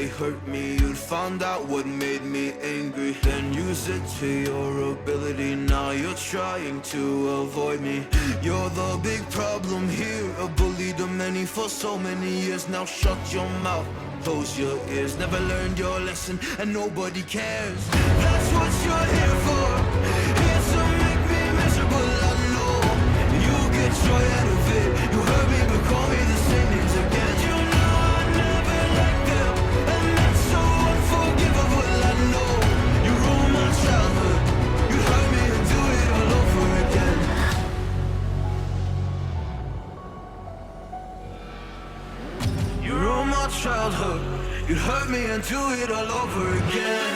they hurt me, you'd find out what made me angry, then use it to your ability. Now you're trying to avoid me. You're the big problem here, a bully to many for so many years. Now shut your mouth, close your ears. Never learned your lesson and nobody cares. That's what you're here for, here to make me miserable. I know you get joy out of it. You hurt me but call me the same names again. You know I never liked them, and that's so unforgivable. I know you ruined my childhood. You hurt me and do it all over again. You ruined my childhood. You hurt me and do it all over again.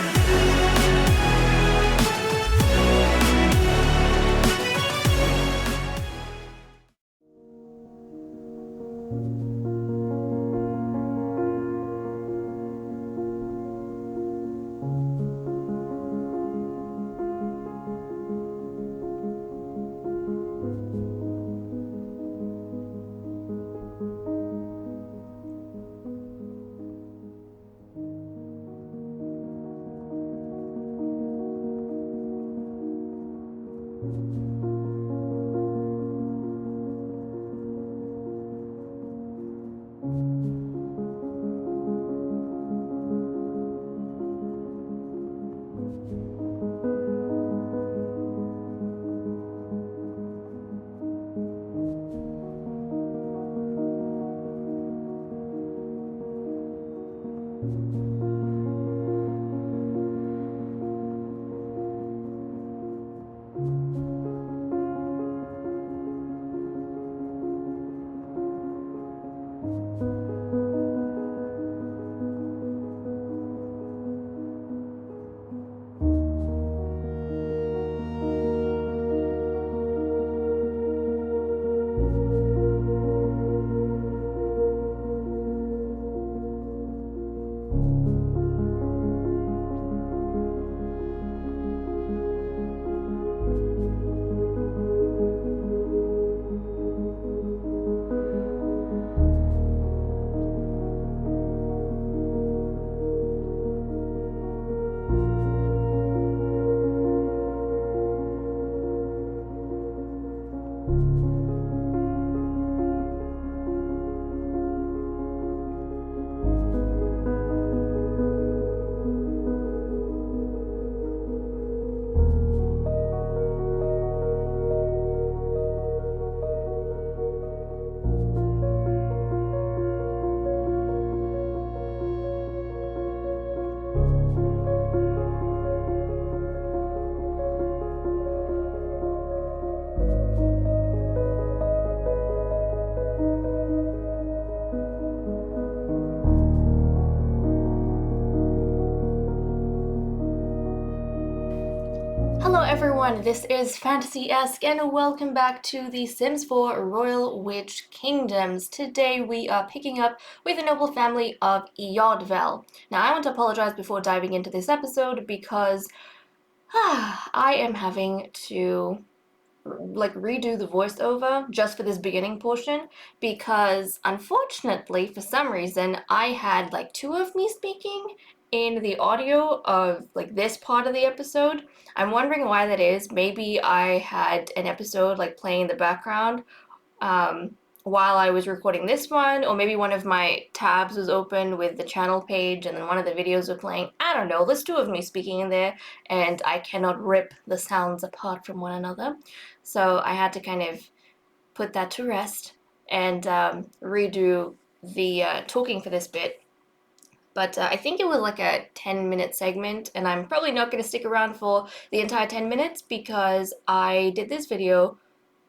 Hello everyone, this is Fantasy-esque and welcome back to The Sims 4 Royal Witch Kingdoms. Today we are picking up with the noble family of Eodvell. Now I want to apologize before diving into this episode because I am having to redo the voiceover just for this beginning portion because unfortunately for some reason I had two of me speaking in the audio of this part of the episode. I'm wondering why that is. Maybe I had an episode playing in the background while I was recording this one, or maybe one of my tabs was open with the channel page and then one of the videos were playing. I don't know, there's two of me speaking in there and I cannot rip the sounds apart from one another. So I had to kind of put that to rest and redo the talking for this bit. But I think it was a 10-minute segment, and I'm probably not going to stick around for the entire 10 minutes because I did this video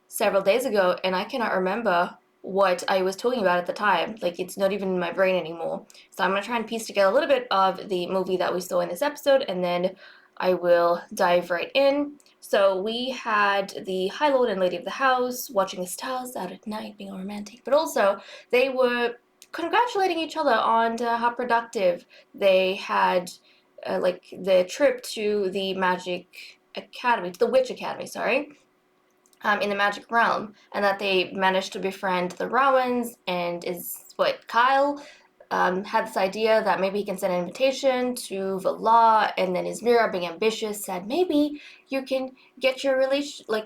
several days ago and I cannot remember what I was talking about at the time. It's not even in my brain anymore. So I'm going to try and piece together a little bit of the movie that we saw in this episode, and then I will dive right in. So we had the High Lord and Lady of the House watching the stars out at night, being all romantic, but also they were congratulating each other on how productive they had, the trip to the Magic Academy, to the Witch Academy, sorry, in the Magic Realm, and that they managed to befriend the Rowans and Kyle, had this idea that maybe he can send an invitation to Valar, and then Ismera, being ambitious, said maybe you can get your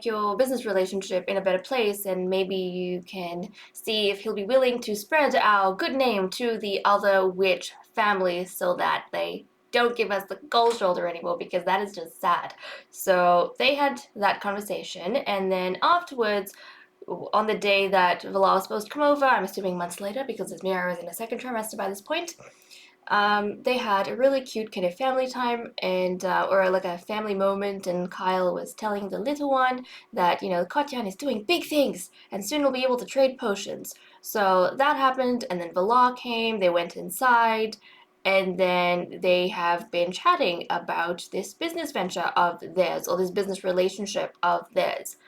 your business relationship in a better place, and maybe you can see if he'll be willing to spread our good name to the other witch families so that they don't give us the cold shoulder anymore, because that is just sad. So they had that conversation, and then afterwards, on the day that Valar was supposed to come over, I'm assuming months later because Ismera was in a second trimester by this point, they had a really cute kind of family time, and or like a family moment, and Kyle was telling the little one that, Kotyan is doing big things and soon we'll be able to trade potions. So that happened, and then Valar came, they went inside, and then they have been chatting about this business venture of theirs, or this business relationship of theirs.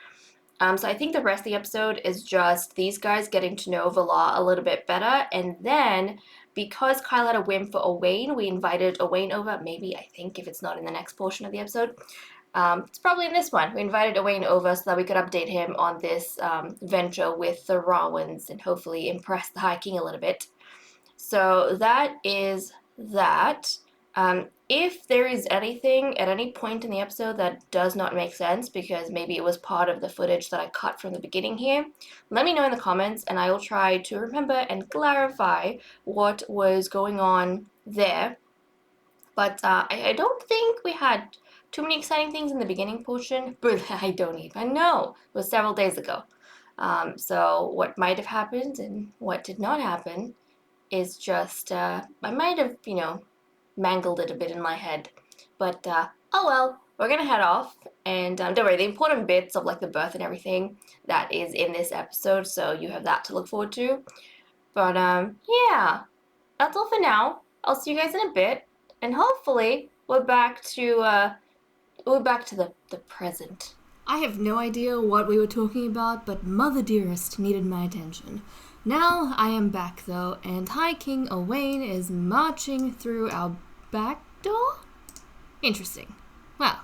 So I think the rest of the episode is just these guys getting to know Valar a little bit better, and then because Kyle had a whim for Owain, we invited Owain over. Maybe, I think, if it's not in the next portion of the episode. It's probably in this one. We invited Owain over so that we could update him on this venture with the Rawans and hopefully impress the High King a little bit. So that is that. If there is anything at any point in the episode that does not make sense, because maybe it was part of the footage that I cut from the beginning here, let me know in the comments, and I will try to remember and clarify what was going on there. But I don't think we had too many exciting things in the beginning portion, but I don't even know. It was several days ago. So what might have happened and what did not happen is just, I might have, mangled it a bit in my head. But, oh well, we're gonna head off, and don't worry, the important bits of, like, the birth and everything, that is in this episode, so you have that to look forward to. But, yeah, that's all for now. I'll see you guys in a bit, and hopefully we're back to the present. I have no idea what we were talking about, but Mother Dearest needed my attention. Now I am back, though, and High King Owain is marching through our back door? Interesting. Well,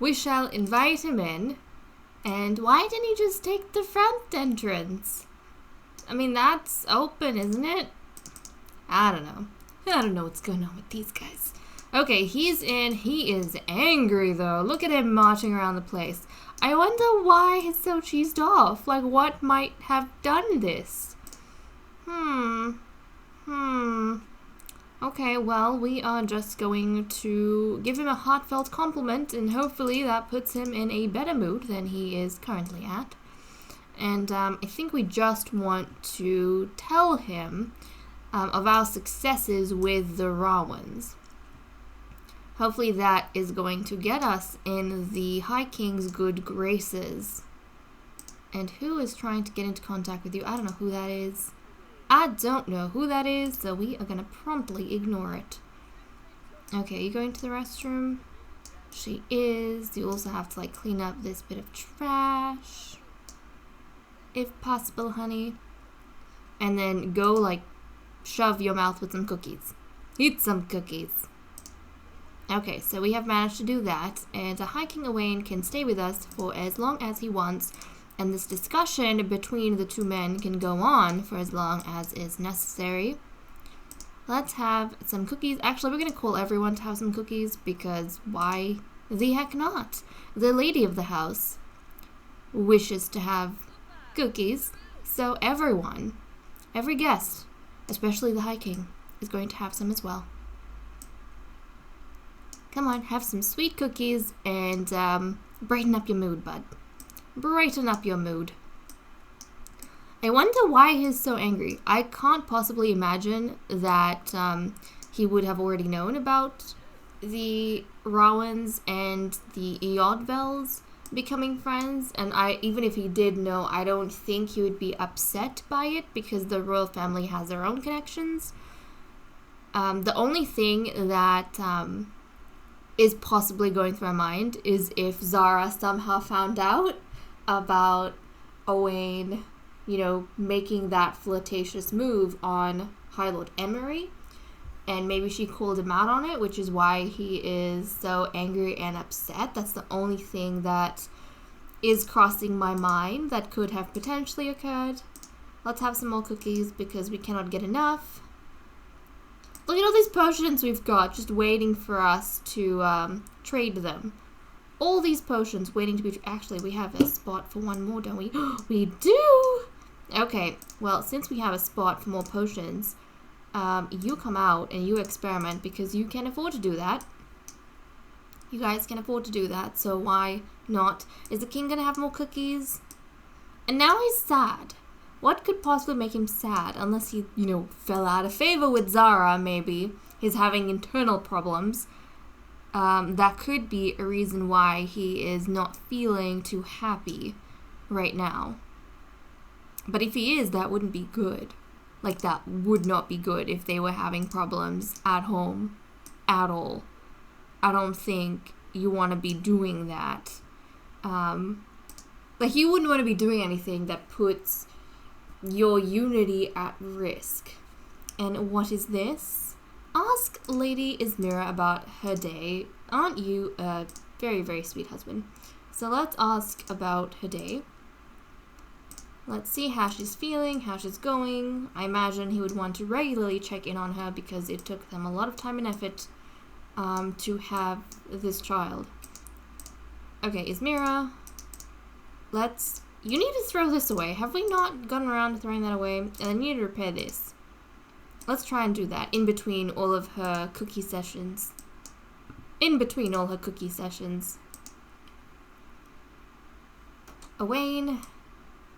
we shall invite him in, and why didn't he just take the front entrance? I mean, that's open, isn't it? I don't know what's going on with these guys. Okay, he's in. He is angry, though. Look at him marching around the place. I wonder why he's so cheesed off. Like, what might have done this? Okay, well, we are just going to give him a heartfelt compliment, and hopefully that puts him in a better mood than he is currently at. And I think we just want to tell him of our successes with the Rawans. Hopefully that is going to get us in the High King's good graces. And who is trying to get into contact with you? I don't know who that is. I don't know who that is, so we are going to promptly ignore it. Okay, are you going to the restroom? She is. You also have to, like, clean up this bit of trash, if possible, honey. And then go, like, shove your mouth with some cookies. Eat some cookies. Okay, so we have managed to do that, and High King Owain can stay with us for as long as he wants, and this discussion between the two men can go on for as long as is necessary. Let's have some cookies. Actually, we're going to call everyone to have some cookies, because why the heck not? The lady of the house wishes to have cookies, so everyone, every guest, especially the High King, is going to have some as well. Come on, have some sweet cookies and brighten up your mood, bud. Brighten up your mood. I wonder why he's so angry. I can't possibly imagine that he would have already known about the Rawans and the Eodvells becoming friends, and even if he did know, I don't think he would be upset by it, because the royal family has their own connections. The only thing that is possibly going through my mind is if Zara somehow found out about Owain, making that flirtatious move on High Lord Emery, and maybe she called him out on it, which is why he is so angry and upset. That's the only thing that is crossing my mind that could have potentially occurred. Let's have some more cookies, because we cannot get enough. Look at all these potions we've got just waiting for us to trade them. All these potions waiting to be... Actually, we have a spot for one more, don't we? We do! Okay, well, since we have a spot for more potions, you come out and you experiment because you can afford to do that. You guys can afford to do that, so why not? Is the king gonna have more cookies? And now he's sad. What could possibly make him sad? Unless he, you know, fell out of favor with Zara, maybe. He's having internal problems. That could be a reason why he is not feeling too happy right now. But if he is, that wouldn't be good. Like, that would not be good if they were having problems at home at all. I don't think you want to be doing that. Like, you wouldn't want to be doing anything that puts your unity at risk. And what is this? Ask Lady Ismera about her day. Aren't you a very, very sweet husband? So let's ask about her day. Let's see how she's feeling, how she's going. I imagine he would want to regularly check in on her because it took them a lot of time and effort to have this child. Okay, Ismera, you need to throw this away. Have we not gotten around to throwing that away? And I need to repair this. Let's try and do that in between all of her cookie sessions. In between all her cookie sessions. Owain,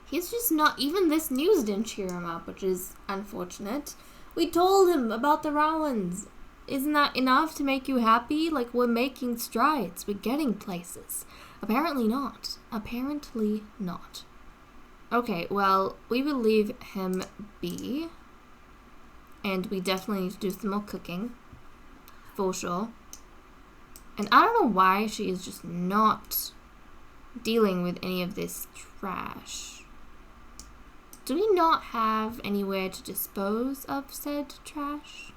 he's just not, even this news didn't cheer him up, which is unfortunate. We told him about the Rowans. Isn't that enough to make you happy? Like, we're making strides. We're getting places. Apparently not. Apparently not. Okay, well, we will leave him be. And we definitely need to do some more cooking. For sure. And I don't know why she is just not dealing with any of this trash. Do we not have anywhere to dispose of said trash?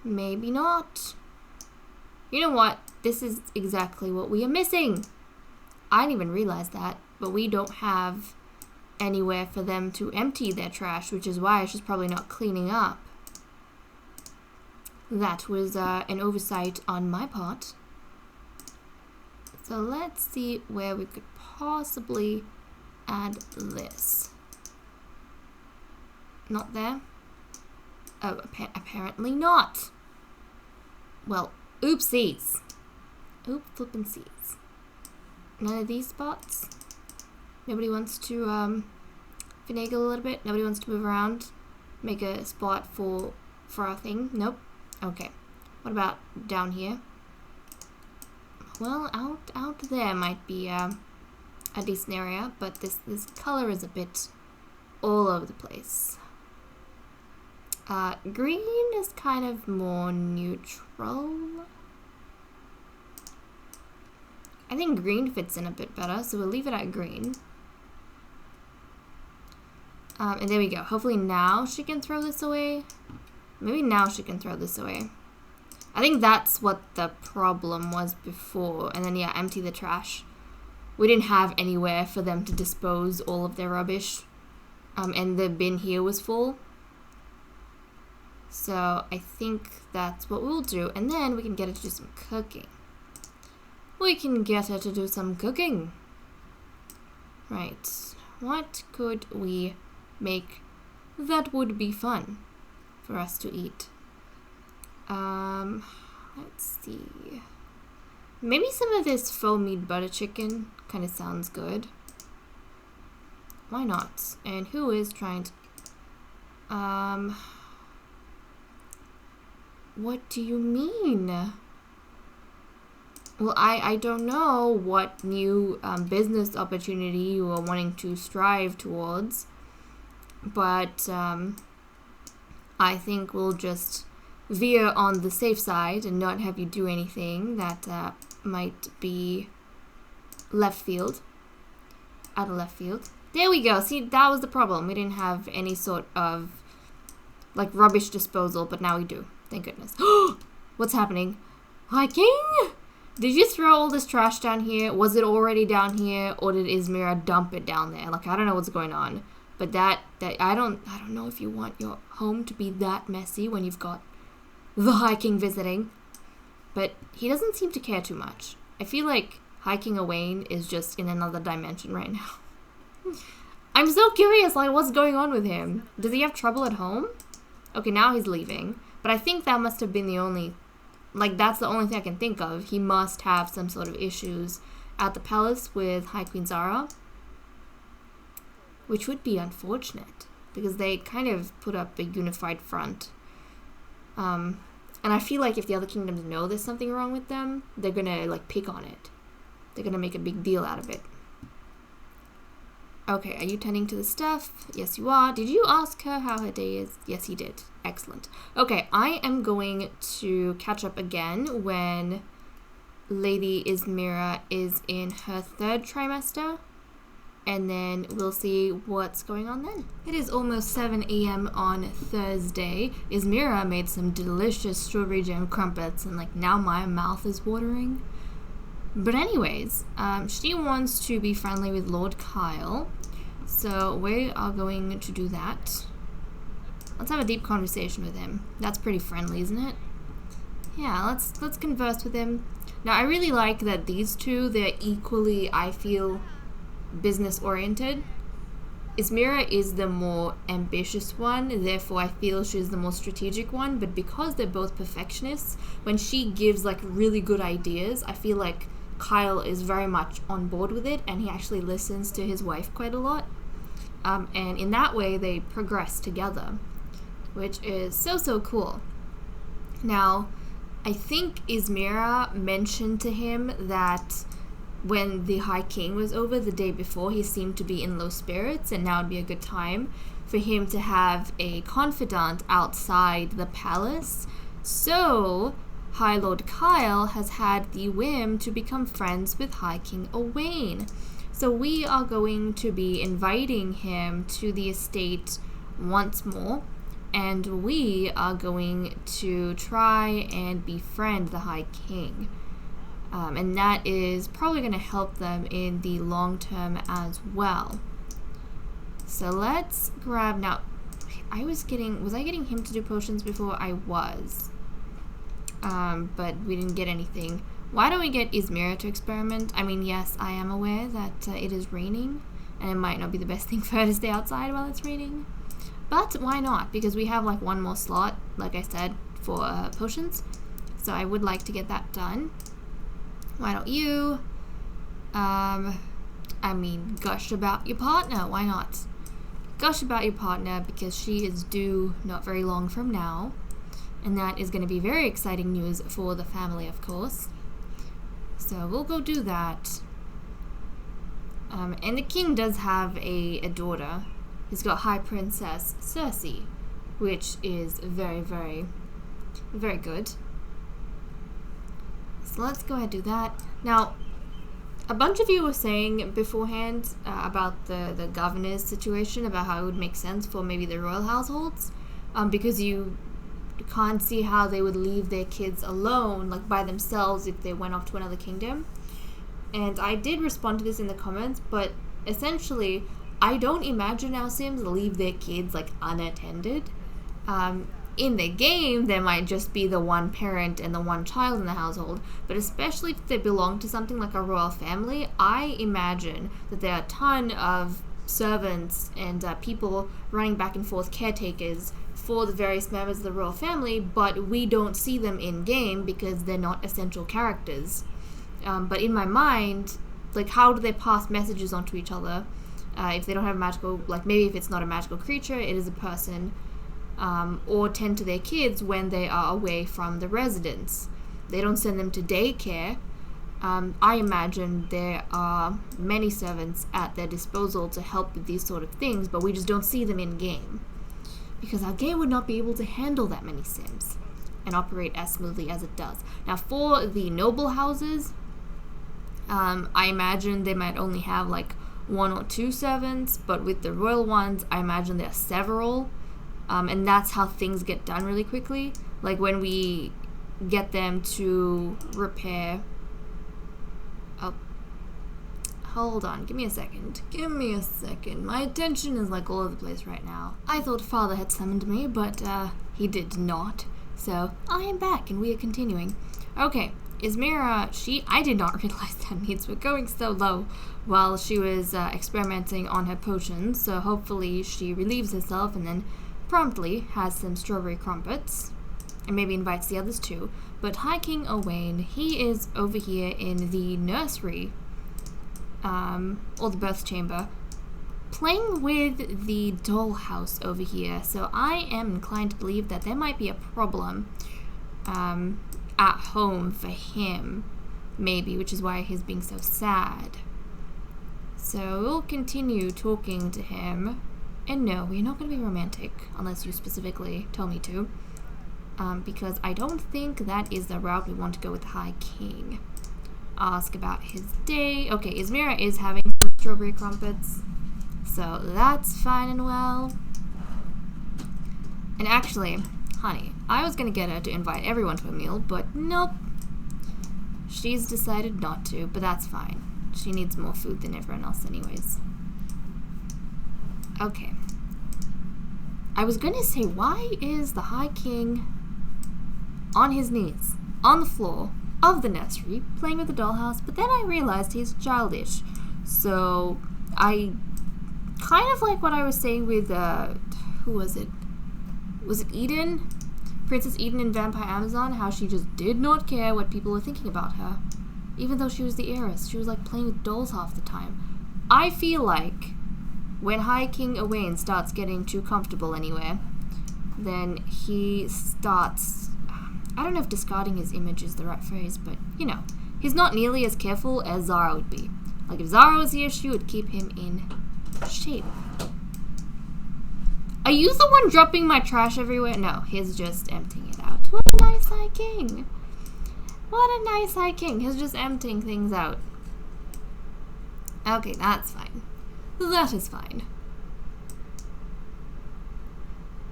Maybe not. You know what? This is exactly what we are missing. I didn't even realize that, but we don't have anywhere for them to empty their trash, which is why she's probably not cleaning up. That was an oversight on my part. So let's see where we could possibly add this. Not there? Oh, apparently not. Well, oopsies. Oop flippin' seas. None of these spots? Nobody wants to finagle a little bit? Nobody wants to move around? Make a spot for our thing? Nope. Okay. What about down here? Well, out there might be a decent area, but this color is a bit all over the place. Green is kind of more neutral. I think green fits in a bit better, so we'll leave it at green. And there we go. Hopefully now she can throw this away. Maybe now she can throw this away. I think that's what the problem was before. And then, yeah, empty the trash. We didn't have anywhere for them to dispose all of their rubbish. And the bin here was full. So I think that's what we'll do. And then we can get her to do some cooking. We can get her to do some cooking. Right. What could we make that would be fun for us to eat? Let's see. Maybe some of this faux meat butter chicken kind of sounds good. Why not? And who is trying to... What do you mean? Well, I don't know what new business opportunity you are wanting to strive towards, but I think we'll just veer on the safe side and not have you do anything that might be left field, out of left field. There we go. See, that was the problem. We didn't have any sort of like rubbish disposal, but now we do. Thank goodness. What's happening? Hi, King! Did you throw all this trash down here? Was it already down here, or did Ismera dump it down there? Like, I don't know what's going on, but that I don't know if you want your home to be that messy when you've got the High King visiting. But he doesn't seem to care too much. I feel like High King Owain is just in another dimension right now. I'm so curious, like, what's going on with him? Does he have trouble at home? Okay, now he's leaving. But I think that must have been the only... Like, that's the only thing I can think of. He must have some sort of issues at the palace with High Queen Zara. Which would be unfortunate. Because they kind of put up a unified front. And I feel like if the other kingdoms know there's something wrong with them, they're gonna, like, pick on it. They're gonna make a big deal out of it. Okay, are you tending to the stuff? Yes, you are. Did you ask her how her day is? Yes, he did. Excellent. Okay, I am going to catch up again when Lady Ismera is in her 3rd trimester. And then we'll see what's going on then. It is almost 7 a.m. on Thursday. Ismera made some delicious strawberry jam crumpets, and like now my mouth is watering. But anyways, she wants to be friendly with Lord Kyle, so we are going to do that. Let's have a deep conversation with him. That's pretty friendly, isn't it? Yeah, let's converse with him. Now, I really like that these two, they're equally, I feel, business-oriented. Ismera is the more ambitious one, therefore I feel she's the more strategic one, but because they're both perfectionists, when she gives like really good ideas, I feel like Kyle is very much on board with it, and he actually listens to his wife quite a lot. And in that way, they progress together, which is so cool. Now, I think Ismera mentioned to him that when the High King was over the day before, he seemed to be in low spirits, and now would be a good time for him to have a confidant outside the palace. So, High Lord Kyle has had the whim to become friends with High King Owain. So we are going to be inviting him to the estate once more, and we are going to try and befriend the High King. And that is probably going to help them in the long term as well. So let's grab now. Was I getting him to do potions before? I was. But we didn't get anything. Why don't we get Ismera to experiment? I mean, yes, I am aware that it is raining, and it might not be the best thing for her to stay outside while it's raining. But why not? Because we have like one more slot, like I said, for potions. So I would like to get that done. Why don't you, gush about your partner? Why not? Gush about your partner because she is due not very long from now. And that is going to be very exciting news for the family, of course. So we'll go do that. And the king does have a daughter. He's got High Princess Cersei, which is very, very, very good. So let's go ahead and do that. Now, a bunch of you were saying beforehand about the governor's situation, about how it would make sense for maybe the royal households, because you can't see how they would leave their kids alone, like by themselves, if they went off to another kingdom. And I did respond to this in the comments, but essentially, I don't imagine our Sims leave their kids like unattended. In the game, there might just be the one parent and the one child in the household, but especially if they belong to something like a royal family, I imagine that there are a ton of servants and people running back and forth, caretakers for the various members of the royal family, but we don't see them in game because they're not essential characters. But in my mind, like, how do they pass messages on to each other if they don't have a magical, like maybe if it's not a magical creature, it is a person, or tend to their kids when they are away from the residence. They don't send them to daycare. I imagine there are many servants at their disposal to help with these sort of things, but we just don't see them in game. Because our game would not be able to handle that many Sims and operate as smoothly as it does. Now, for the noble houses, I imagine they might only have like 1 or 2 servants, but with the royal ones, I imagine there are several. And that's how things get done really quickly. Like when we get them to repair... Oh, hold on, give me a second. My attention is like all over the place right now. I thought father had summoned me, but he did not. So, I am back, and we are continuing. Okay, Ismera, I did not realize that meats were going so low while she was experimenting on her potions, so hopefully she relieves herself and then promptly has some strawberry crumpets, and maybe invites the others too. But High King Owain, he is over here in the nursery, or the birth chamber, playing with the dollhouse over here. So I am inclined to believe that there might be a problem at home for him, maybe, which is why he's being so sad. So we'll continue talking to him. And no, we're not going to be romantic, unless you specifically tell me to. Because I don't think that is the route we want to go with the High King. Ask about his day. Okay, Ismera is having some strawberry crumpets, so that's fine and well. And actually, honey, I was going to get her to invite everyone to a meal, but nope. She's decided not to, but that's fine. She needs more food than everyone else anyways. Okay. I was going to say, why is the High King on his knees, on the floor of the nursery, playing with the dollhouse? But then I realized he's childish. So, I kind of like what I was saying with, who was it? Was it Eden? Princess Eden in Vampire Amazon, how she just did not care what people were thinking about her. Even though she was the heiress, she was like playing with dolls half the time. I feel like when High King Owain starts getting too comfortable anywhere, then he starts, I don't know if discarding his image is the right phrase, but, you know, he's not nearly as careful as Zara would be. Like, if Zara was here, she would keep him in shape. Are you the one dropping my trash everywhere? No, he's just emptying it out. What a nice High King. What a nice High King. He's just emptying things out. Okay, that's fine. That is fine.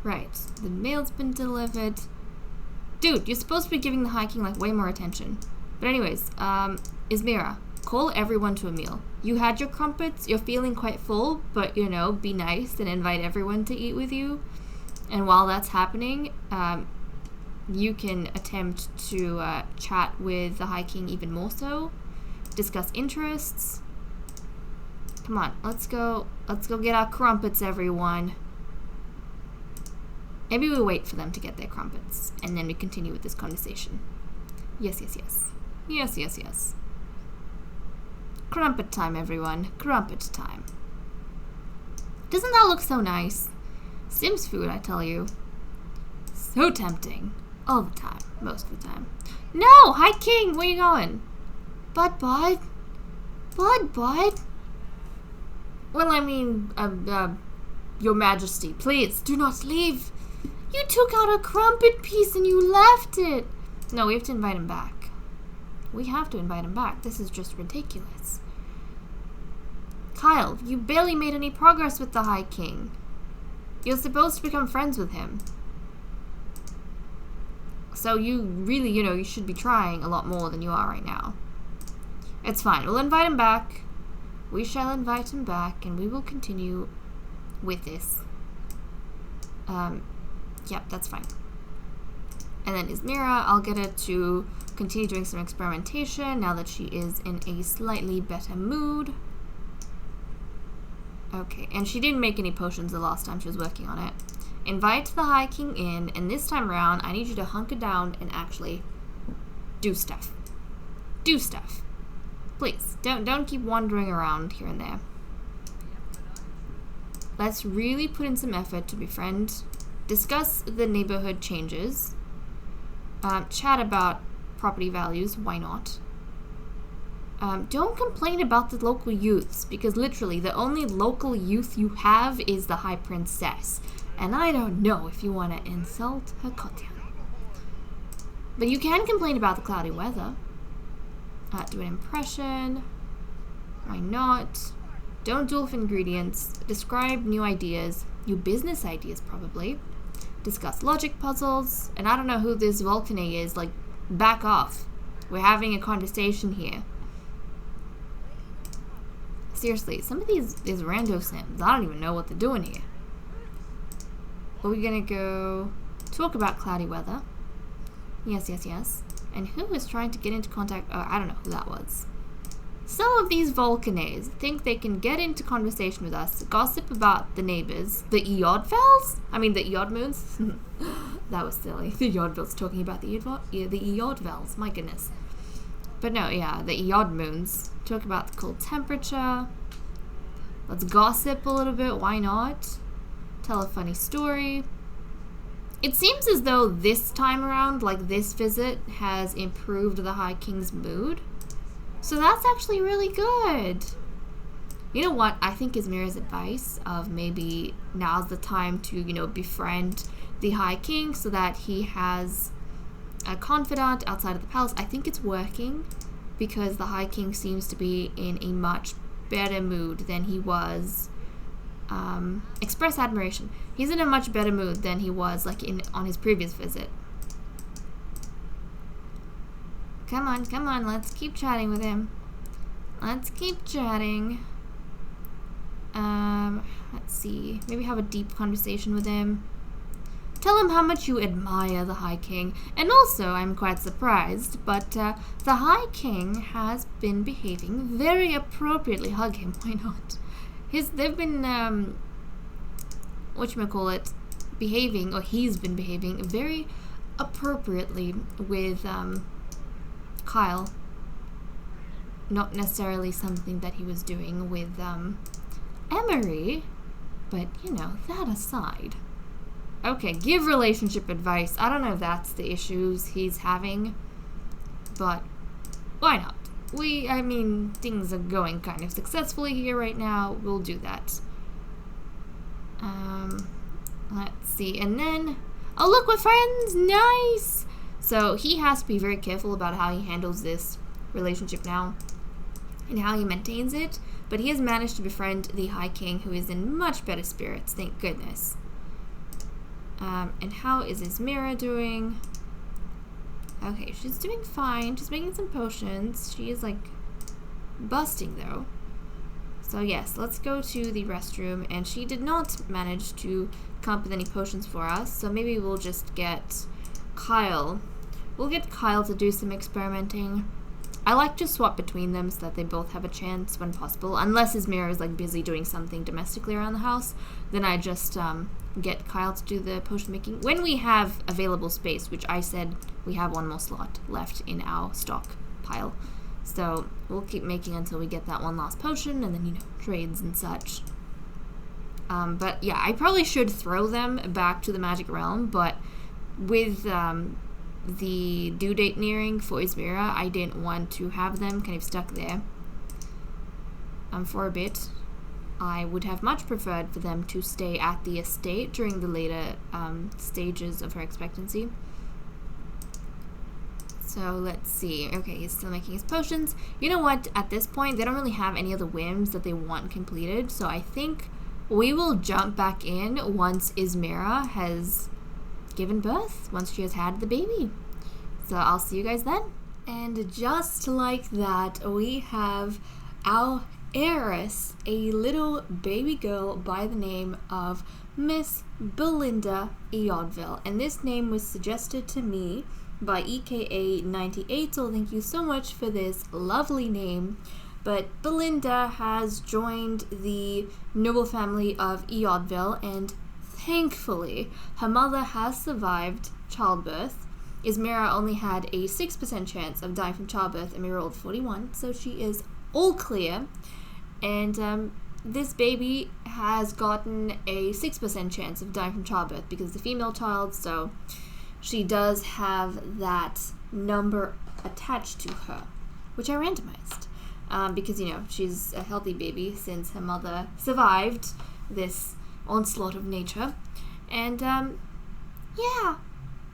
Right, the mail's been delivered. Dude, you're supposed to be giving the High King, like, way more attention. But anyways, Ismera, call everyone to a meal. You had your crumpets, you're feeling quite full, but, you know, be nice and invite everyone to eat with you. And while that's happening, you can attempt to chat with the High King even more so. Discuss interests. Come on, let's go get our crumpets, everyone. Maybe we wait for them to get their crumpets, and then we continue with this conversation. Yes, yes, yes. Yes, yes, yes. Crumpet time, everyone. Crumpet time. Doesn't that look so nice? Sims food, I tell you. So tempting. All the time. Most of the time. No! High King! Where you going? Bud. Well, I mean, Your Majesty, please, do not leave. You took out a crumpet piece and you left it. No, we have to invite him back. We have to invite him back. This is just ridiculous. Kyle, you barely made any progress with the High King. You're supposed to become friends with him. So you really, you know, you should be trying a lot more than you are right now. It's fine. We'll invite him back. We shall invite him back, and we will continue with this. Yep, that's fine. And then Ismera, I'll get her to continue doing some experimentation now that she is in a slightly better mood. Okay, and she didn't make any potions the last time she was working on it. Invite the High King in, and this time around, I need you to hunker down and actually do stuff. Do stuff. Please, don't keep wandering around here and there. Let's really put in some effort to befriend, discuss the neighborhood changes, chat about property values, why not? Don't complain about the local youths, because literally the only local youth you have is the High Princess. And I don't know if you want to insult her cotillion. But you can complain about the cloudy weather. Do an impression. Why not? Don't duel for ingredients. Describe new ideas. New business ideas, probably. Discuss logic puzzles. And I don't know who this Vulcane is. Like, back off. We're having a conversation here. Seriously, some of these rando sims, I don't even know what they're doing here. Are we gonna go talk about cloudy weather? Yes, yes, yes. And who is trying to get into contact? Oh, I don't know who that was. Some of these Vulcanaes think they can get into conversation with us, gossip about the neighbors, the Eodvells? I mean, the Eodmoons? That was silly. The Eodvells talking about the Eodvells, my goodness. But no, yeah, the Eodmoons talk about the cold temperature. Let's gossip a little bit, why not? Tell a funny story. It seems as though this time around, like this visit, has improved the High King's mood. So that's actually really good. You know what? I think Ismera's advice of maybe now's the time to, you know, befriend the High King so that he has a confidant outside of the palace. I think it's working because the High King seems to be in a much better mood than he was. Express admiration. He's in a much better mood than he was like on his previous visit. Come on, let's keep chatting with him. Let's keep chatting. Let's see. Maybe have a deep conversation with him. Tell him how much you admire the High King. And also, I'm quite surprised, but the High King has been behaving very appropriately. Hug him, why not? They've been, behaving, or he's been behaving very appropriately with, Kyle. Not necessarily something that he was doing with, Emery, but, you know, that aside. Okay, give relationship advice. I don't know if that's the issues he's having, but why not? I mean, things are going kind of successfully here right now. We'll do that. Let's see. And then, oh look, we're friends! Nice! So he has to be very careful about how he handles this relationship now and how he maintains it. But he has managed to befriend the High King, who is in much better spirits, thank goodness. And how is Ismera doing? Okay, she's doing fine. She's making some potions. She is, like, busting, though. So, yes, let's go to the restroom. And she did not manage to come up with any potions for us. So maybe we'll just get Kyle. We'll get Kyle to do some experimenting. I like to swap between them so that they both have a chance when possible. Unless Ismera is, like, busy doing something domestically around the house. Then I just, get Kyle to do the potion making when we have available space, which I said we have one more slot left in our stock pile. So we'll keep making until we get that one last potion, and then, you know, trades and such. But yeah, I probably should throw them back to the magic realm, but with the due date nearing for Ismera, I didn't want to have them kind of stuck there for a bit. I would have much preferred for them to stay at the estate during the later stages of her expectancy. So let's see. Okay, he's still making his potions. You know what? At this point, they don't really have any other whims that they want completed. So I think we will jump back in once Ismera has given birth, once she has had the baby. So I'll see you guys then. And just like that, we have our heiress, a little baby girl by the name of Miss Belinda Eodvell. And this name was suggested to me by EKA98, so thank you so much for this lovely name. But Belinda has joined the noble family of Eodvell, and thankfully her mother has survived childbirth. Ismera only had a 6% chance of dying from childbirth, and we rolled 41, so she is all clear. And this baby has gotten a 6% chance of dying from childbirth because it's a female child, so she does have that number attached to her, which I randomized. Because, you know, she's a healthy baby since her mother survived this onslaught of nature. And, yeah,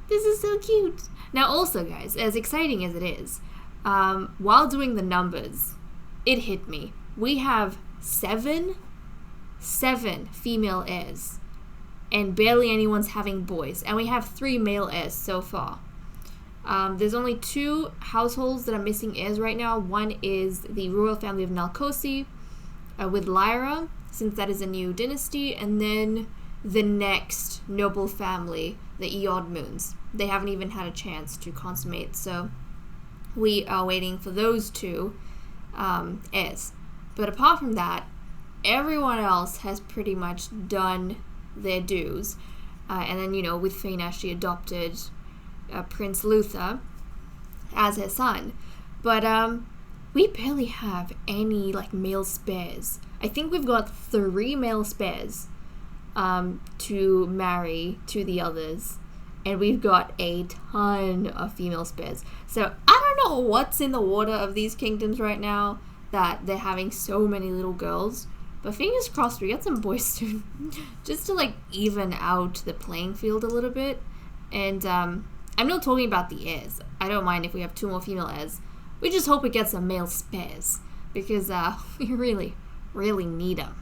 this is so cute. Now, also, guys, as exciting as it is, while doing the numbers, it hit me. We have seven female heirs, and barely anyone's having boys, and we have 3 male heirs so far. There's only 2 households that are missing heirs right now. One is the royal family of Nalkosi with Lyra, since that is a new dynasty, and then the next noble family, the Eodmoons. they haven't even had a chance to consummate. So we are waiting for those two heirs. But apart from that, everyone else has pretty much done their dues. And then, you know, with Fina, she adopted Prince Luther as her son. But we barely have any, like, male spares. I think we've got 3 male spares to marry to the others. And we've got a ton of female spares. So I don't know what's in the water of these kingdoms right now that they're having so many little girls. But fingers crossed we get some boys soon. Just to, like, even out the playing field a little bit. And I'm not talking about the heirs. I don't mind if we have 2 more female heirs. We just hope we get some male spares. Because we really, really need them.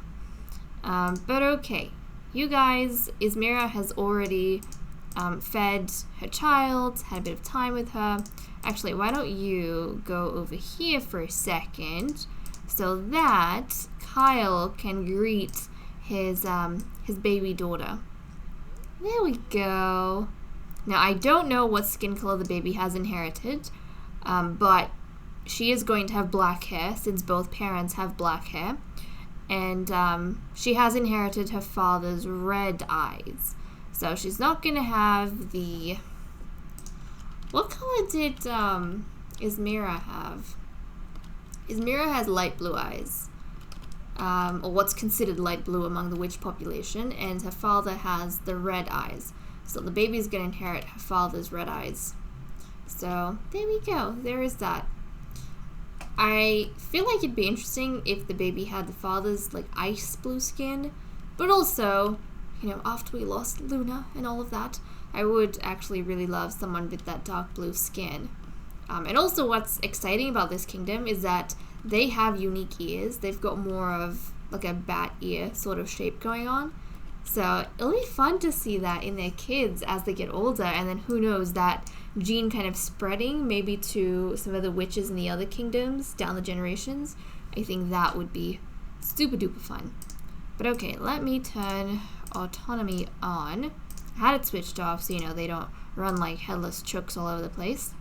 But okay. You guys, Ismera has already fed her child, had a bit of time with her. Actually, why don't you go over here for a second so that Kyle can greet his baby daughter. There we go. Now, I don't know what skin color the baby has inherited, but she is going to have black hair since both parents have black hair. And she has inherited her father's red eyes. So she's not going to have the... What color did Ismera have? Ismera has light blue eyes. Or what's considered light blue among the witch population. And her father has the red eyes. So the baby's going to inherit her father's red eyes. So there we go. There is that. I feel like it'd be interesting if the baby had the father's, like, ice blue skin. But also, you know, after we lost Luna and all of that, I would actually really love someone with that dark blue skin. And also what's exciting about this kingdom is that they have unique ears. They've got more of, like, a bat ear sort of shape going on. So it'll be fun to see that in their kids as they get older. And then who knows, that gene kind of spreading maybe to some of the witches in the other kingdoms down the generations. I think that would be super duper fun. But okay, let me turn autonomy on. I had it switched off so, you know, they don't run like headless chooks all over the place.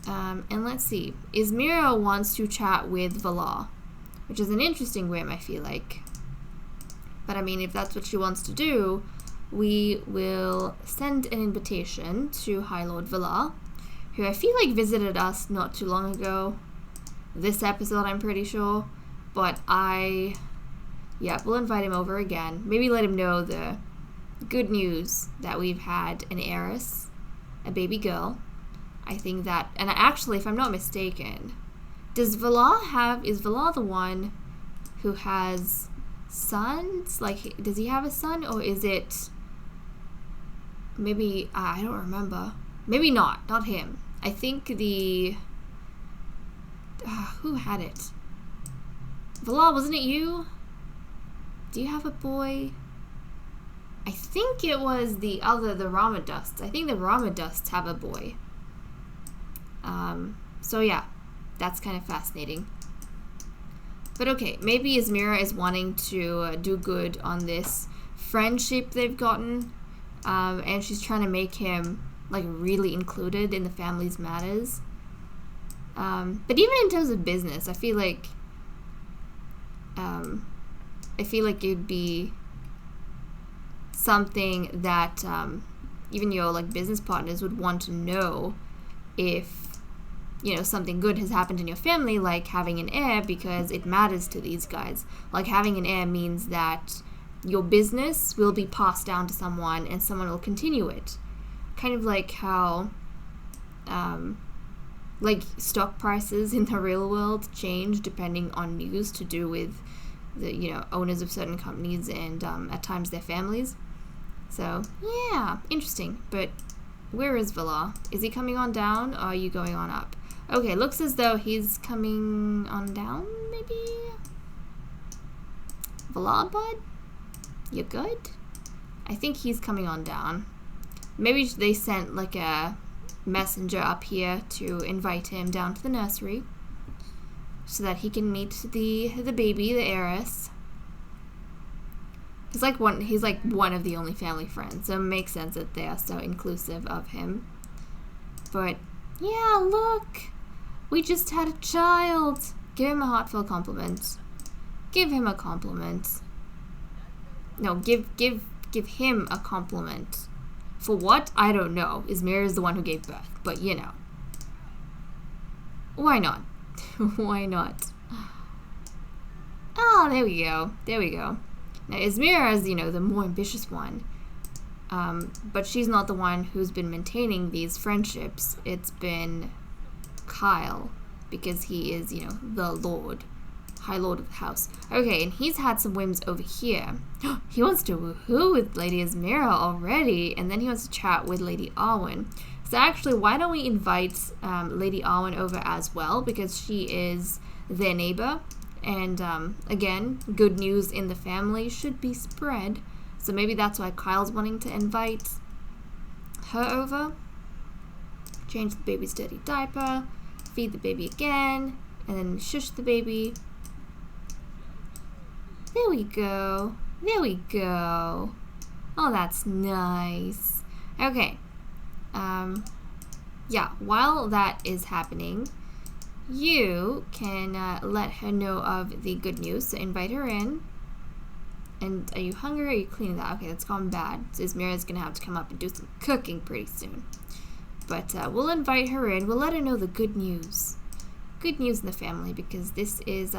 And let's see. Ismera wants to chat with Valar, which is an interesting whim, I feel like. But I mean, if that's what she wants to do, we will send an invitation to High Lord Valar, who I feel like visited us not too long ago. This episode, I'm pretty sure. But we'll invite him over again. Maybe let him know the good news that we've had an heiress, a baby girl. I think that, and actually, if I'm not mistaken, is Valar the one who has sons? Like, does he have a son, or is it maybe, I don't remember. Maybe not him. I think who had it? Valar, wasn't it you? Do you have a boy? I think it was the Ramadusts. I think the Ramadusts have a boy. So yeah, that's kind of fascinating. But okay, maybe Ismera is wanting to do good on this friendship they've gotten, and she's trying to make him, like, really included in the family's matters. But even in terms of business, I feel like it'd be something that even your, like, business partners would want to know if, you know, something good has happened in your family, like having an heir, because it matters to these guys. Like, having an heir means that your business will be passed down to someone and someone will continue it. Kind of like how like stock prices in the real world change depending on news to do with the, you know, owners of certain companies and at times their families. So yeah, interesting. But where is Valar? Is he coming on down, or are you going on up? Okay, looks as though he's coming on down, maybe? Valar, bud? You good? I think he's coming on down. Maybe they sent, like, a messenger up here to invite him down to the nursery so that he can meet the baby, the heiress. He's like one of the only family friends, so it makes sense that they are so inclusive of him. But yeah, look, we just had a child. Give him a heartfelt compliment. Give him a compliment. No, give him a compliment. For what? I don't know. Ismera is the one who gave birth, but you know. Why not? Why not? Oh, there we go. There we go. Now, Ismera is, you know, the more ambitious one. But she's not the one who's been maintaining these friendships. It's been Kyle, because he is, you know, the Lord. High Lord of the house. Okay, and he's had some whims over here. He wants to woohoo with Lady Ismera already, and then he wants to chat with Lady Arwen. So actually, why don't we invite Lady Arwen over as well, because she is their neighbor, and again, good news in the family should be spread. So maybe that's why Kyle's wanting to invite her over. Change the baby's dirty diaper, feed the baby again, and then shush the baby. There we go. There we go. Oh, that's nice. Okay. Yeah, while that is happening, you can let her know of the good news. So invite her in. And are you hungry or are you cleaning that? Okay, that's gone bad. So Ismera's going to have to come up and do some cooking pretty soon. But we'll invite her in. We'll let her know the good news. Good news in the family, because this is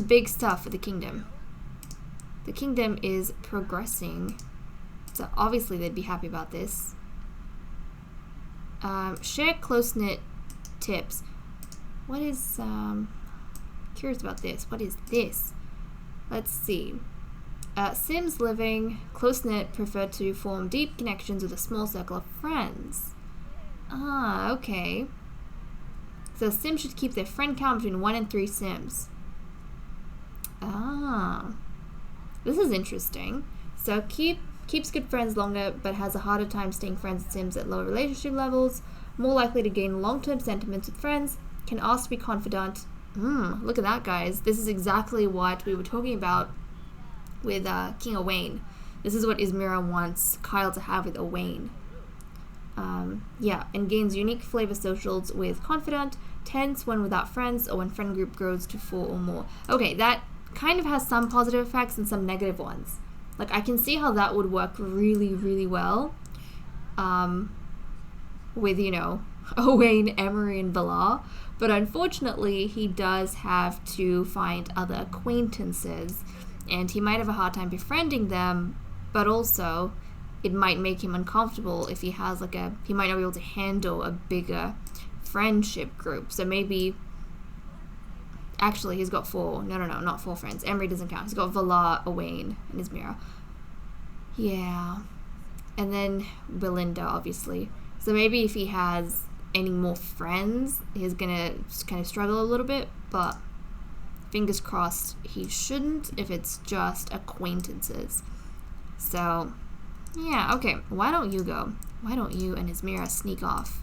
big stuff for the kingdom. The kingdom is progressing. So obviously they'd be happy about this. Share close-knit tips. What is, curious about this. What is this? Let's see. Sims living close-knit prefer to form deep connections with a small circle of friends. Ah, okay. So Sims should keep their friend count between 1 and 3 Sims. Ah. This is interesting. So keeps good friends longer, but has a harder time staying friends with Sims at lower relationship levels. More likely to gain long-term sentiments with friends. Can ask to be confidant. Look at that, guys. This is exactly what we were talking about with King Owain. This is what Ismera wants Kyle to have with Owain. Yeah, and gains unique flavor socials with confidant, tense when without friends, or when friend group grows to 4 or more. Okay, that kind of has some positive effects and some negative ones. Like, I can see how that would work really, really well with, you know, Owain, Emery, and Valar. But unfortunately, he does have to find other acquaintances, and he might have a hard time befriending them, but also it might make him uncomfortable if he has he might not be able to handle a bigger friendship group. So maybe, actually, he's got 4. No, not 4 friends. Emery doesn't count. He's got Valar, Owain, and Ismera. Yeah. And then Belinda, obviously. So maybe if he has any more friends, he's gonna kind of struggle a little bit, but fingers crossed he shouldn't if it's just acquaintances. So, yeah, okay. Why don't you go? Why don't you and Ismera sneak off?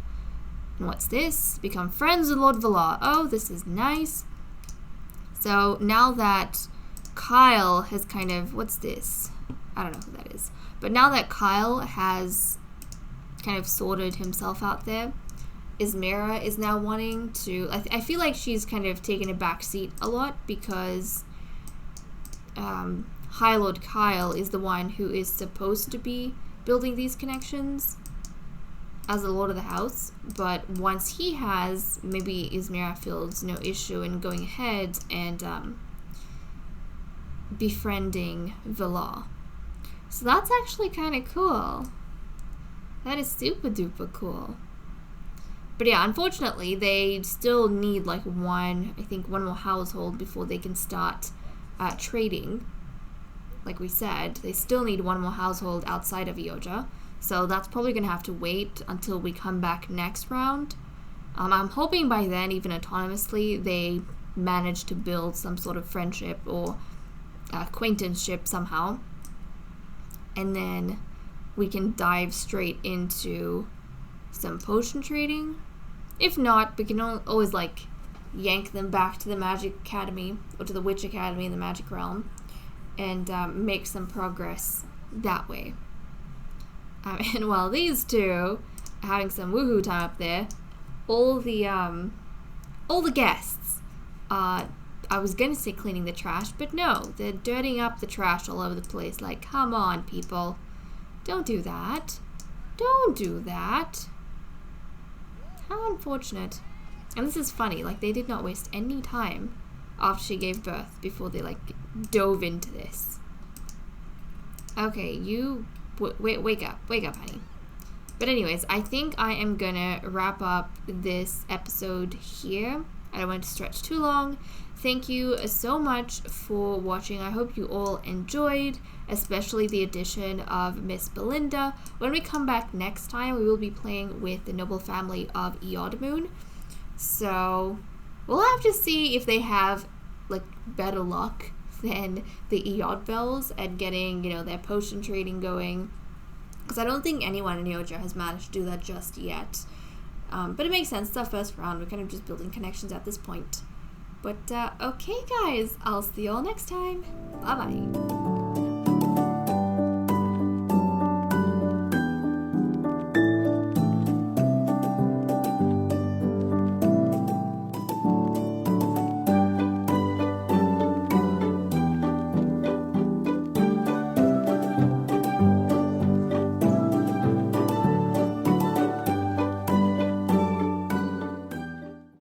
And what's this? Become friends with Lord Valar. Oh, this is nice. So now that Kyle has kind of, what's this? I don't know who that is. But now that Kyle has kind of sorted himself out there, Ismera is now wanting to, I feel like she's kind of taken a back seat a lot, because High Lord Kyle is the one who is supposed to be building these connections as the Lord of the House. But once he has, maybe Ismera feels no issue in going ahead and befriending Valar. So that's actually kind of cool. That is super duper cool. But yeah, unfortunately, they still need one more household before they can start trading. Like we said, they still need one more household outside of Eodja. So that's probably going to have to wait until we come back next round. I'm hoping by then, even autonomously, they manage to build some sort of friendship or acquaintanceship somehow. And then we can dive straight into some potion trading. If not, we can always yank them back to the Magic Academy or to the Witch Academy in the Magic Realm and make some progress that way. And while these two are having some woohoo time up there, all the guests are, I was gonna say cleaning the trash, but no, they're dirtying up the trash all over the place. Like, come on, people. Don't do that. Don't do that. How unfortunate. And this is funny, like, they did not waste any time after she gave birth before they, like, dove into this. Okay, you... wake up, honey. But anyways, I think I am gonna wrap up this episode here. I don't want to stretch too long. Thank you so much for watching. I hope you all enjoyed, especially the addition of Miss Belinda. When we come back next time, we will be playing with the noble family of Eodmoon. So we'll have to see if they have like better luck than the Eodvells at getting, you know, their potion trading going. Because I don't think anyone in Eodja has managed to do that just yet. But it makes sense. It's our first round. We're kind of just building connections at this point. But, okay, guys. I'll see you all next time. Bye-bye.